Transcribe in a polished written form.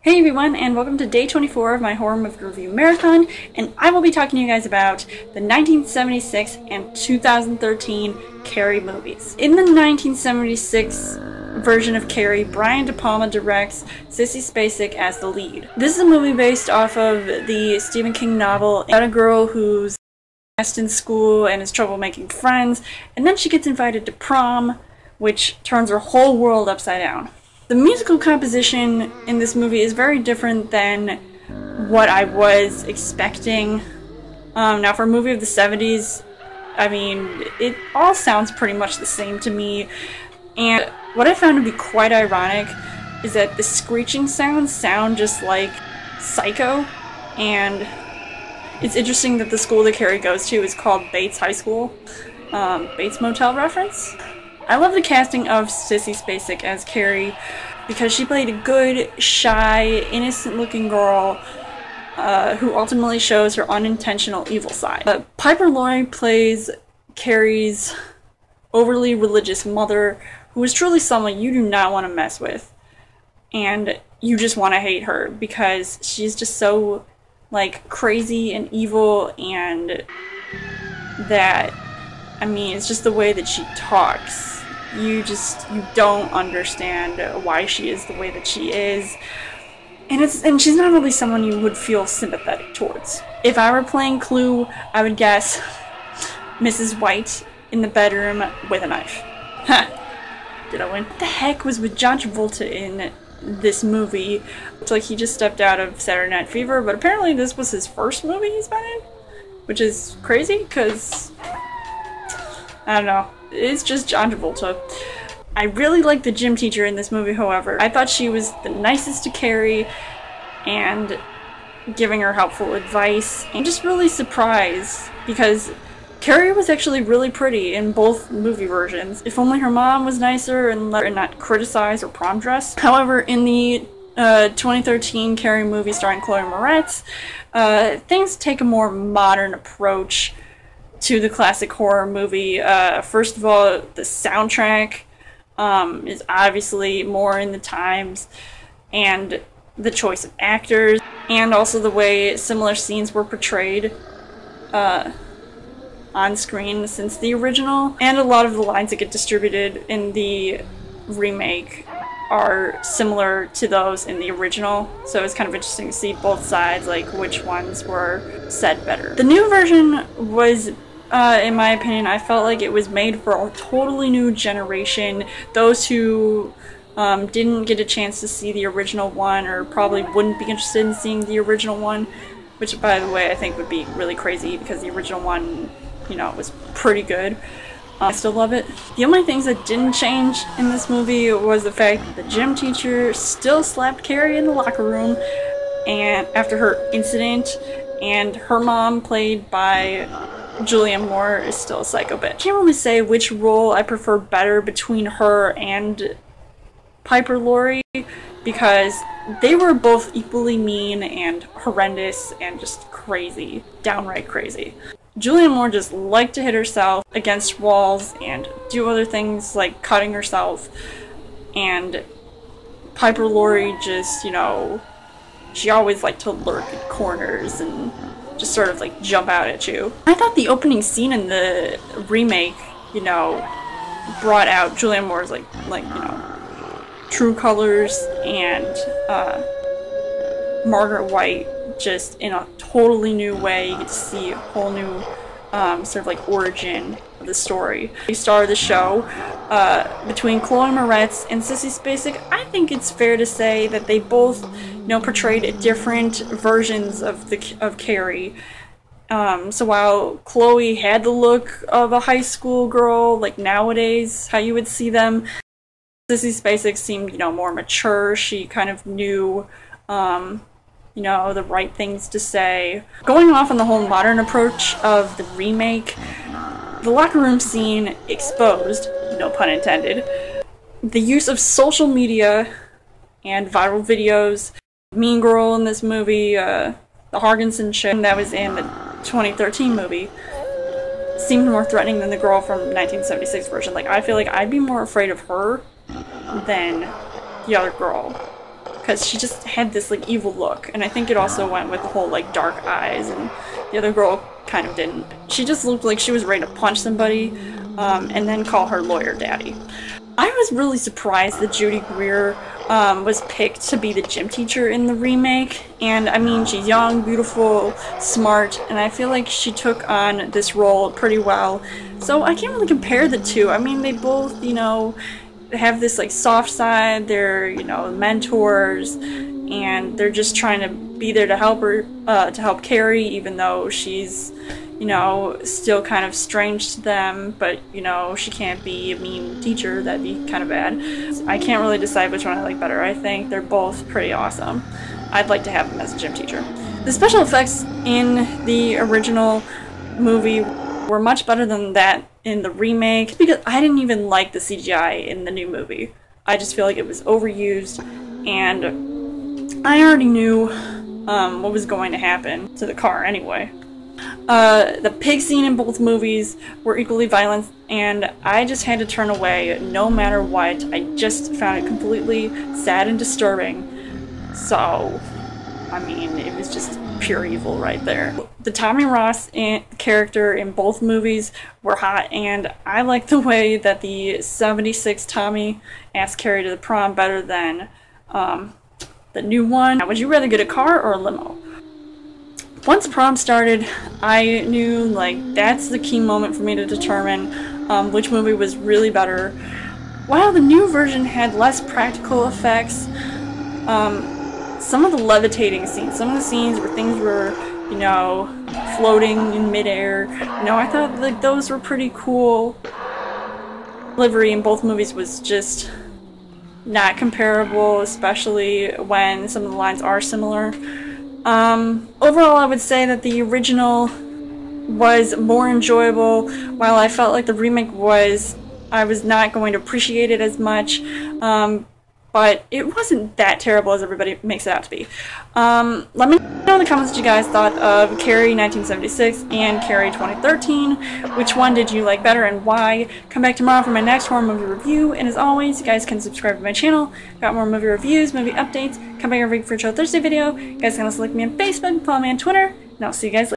Hey everyone, and welcome to day 24 of my horror movie review marathon, and I will be talking to you guys about the 1976 and 2013 Carrie movies. In the 1976 version of Carrie, Brian De Palma directs Sissy Spacek as the lead. This is a movie based off of the Stephen King novel about a girl who's in school and has trouble making friends, and then she gets invited to prom, which turns her whole world upside down. The musical composition in this movie is very different than what I was expecting. Now, for a movie of the 70s, I mean, it all sounds pretty much the same to me. And what I found to be quite ironic is that the screeching sounds sound just like Psycho. And it's interesting that the school that Carrie goes to is called Bates High School. Bates Motel reference. I love the casting of Sissy Spacek as Carrie because she played a good, shy, innocent-looking girl who ultimately shows her unintentional evil side. Piper Laurie plays Carrie's overly religious mother, who is truly someone you do not want to mess with, and you just want to hate her because she's just so, like, crazy and evil, and that, I mean, it's just the way that she talks. You don't understand why she is the way that she is. And she's not really someone you would feel sympathetic towards. If I were playing Clue, I would guess Mrs. White in the bedroom with a knife. Ha! Did I win? What the heck was with John Travolta in this movie? It's like he just stepped out of Saturday Night Fever, but apparently this was his first movie he's been in, which is crazy because I don't know. It's just John Travolta. I really like the gym teacher in this movie, however. I thought she was the nicest to Carrie and giving her helpful advice. I'm just really surprised because Carrie was actually really pretty in both movie versions. If only her mom was nicer and let her not criticize her prom dress. However, in the 2013 Carrie movie starring Chloe Moretz, things take a more modern approach to the classic horror movie. First of all, the soundtrack is obviously more in the times, and the choice of actors, and also the way similar scenes were portrayed on screen since the original, and a lot of the lines that get distributed in the remake are similar to those in the original, so it's kind of interesting to see both sides, like which ones were said better. The new version was in my opinion, I felt like it was made for a totally new generation. Those who didn't get a chance to see the original one, or probably wouldn't be interested in seeing the original one, which, by the way, I think would be really crazy because the original one, you know, was pretty good. I still love it. The only things that didn't change in this movie was the fact that the gym teacher still slapped Carrie in the locker room and after her incident, and her mom, played by Julianne Moore, is still a psycho bitch. I can't really say which role I prefer better between her and Piper Laurie because they were both equally mean and horrendous and just crazy, downright crazy. Julianne Moore just liked to hit herself against walls and do other things like cutting herself, and Piper Laurie just, you know, she always liked to lurk in corners and just sort of like jump out at you. I thought the opening scene in the remake, you know, brought out Julianne Moore's like you know, true colors, and Margaret White just in a totally new way. You get to see a whole new sort of like origin of the story. The star of the show, between Chloe Moretz and Sissy Spacek, I think it's fair to say that they both, you know, portrayed different versions of Carrie. So while Chloe had the look of a high school girl, like nowadays, how you would see them, Sissy Spacek seemed, you know, more mature. She kind of knew, you know, the right things to say. Going off on the whole modern approach of the remake, the locker room scene exposed, no pun intended, the use of social media and viral videos. Mean Girl in this movie, the Hargensen chick that was in the 2013 movie, seemed more threatening than the girl from the 1976 version. Like, I feel like I'd be more afraid of her than the other girl. because she just had this like evil look, and I think it also went with the whole like dark eyes, and the other girl kind of didn't. She just looked like she was ready to punch somebody, and then call her lawyer daddy. I was really surprised that Judy Greer was picked to be the gym teacher in the remake, and I mean, she's young, beautiful, smart, and I feel like she took on this role pretty well. So I can't really compare the two. I mean, they both, you know, have this like soft side. They're, you know, mentors, and they're just trying to be there to help her, to help Carrie, even though she's, you know, still kind of strange to them, but, you know, she can't be a mean teacher. That'd be kind of bad. I can't really decide which one I like better. I think they're both pretty awesome. I'd like to have them as a gym teacher. The special effects in the original movie were much better than that in the remake, because I didn't even like the CGI in the new movie. I just feel like it was overused, and I already knew what was going to happen to the car anyway. The pig scene in both movies were equally violent, and I just had to turn away no matter what. I just found it completely sad and disturbing. So, I mean, it was just pure evil right there. The Tommy Ross character in both movies were hot, and I like the way that the 76 Tommy asked Carrie to the prom better than the new one. Would you rather get a car or a limo? Once prom started, I knew, like, that's the key moment for me to determine which movie was really better. While the new version had less practical effects, some of the levitating scenes, some of the scenes where things were, you know, floating in midair, you know, I thought, like, those were pretty cool. Delivery in both movies was just not comparable, especially when some of the lines are similar. Overall, I would say that the original was more enjoyable, while I felt like the remake I was not going to appreciate it as much, but it wasn't that terrible as everybody makes it out to be. Let me know in the comments what you guys thought of Carrie 1976 and Carrie 2013. Which one did you like better and why? Come back tomorrow for my next horror movie review, and as always, you guys can subscribe to my channel. Got more movie reviews, movie updates. Come back every week for a Show Thursday video. You guys can also like me on Facebook, follow me on Twitter, and I'll see you guys later.